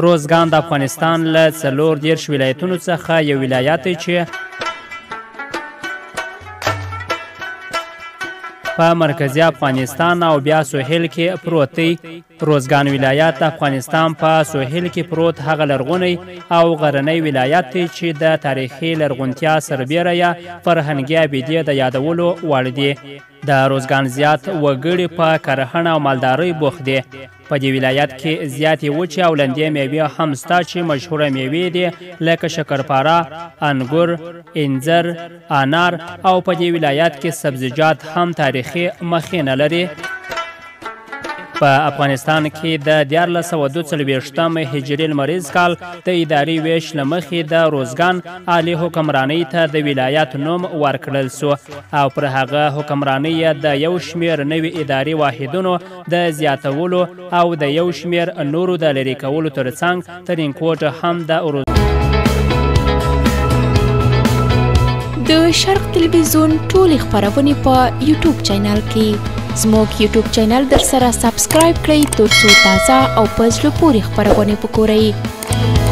روزګان د افغانستان له 40 ولایتونو څخه یو ولایت دی چې په مرکزی افغانستان او بیا سوحل کې پروت دی. روزګان ولایت د افغانستان په سوحل کې پروت هغه لرغونی او غرنی ولایت دی چې د تاریخي لرغونتیا سربیره یا فرهنګي ابیدې د یادولو وړ دی. د روزګان زیات وګړي په کرهڼه او مالدارۍ بوخت دي. په دې ولایت کې زیاتې وچې او لندې میوې هم شته چې مشهوره میوې دي لکه شکرپاره، انګور، انځر، انار او په دې ولایت کې سبزیجات هم تاریخي مخینه لري. په افغانستان کې د 1442 هجري لمریز کال د اداري ویش له مخې د روزګان عالي حکمرانۍ ته د ولایت نوم ورکړل سو او پر هغه حکمرانۍ د یو شمېر نوي اداري واحدونو د زیاتولو او د یو شمېر نورو د لرې کولو ترڅنګ ترینکوټ هم د د شرق تلویزیون ټولې خپرونې په یوټیوب چینل کې زموږ یوټیوب چینل در سره سبسکرایب کړئ ترڅو تازه او په زړه پورې خپرونې وګورئ.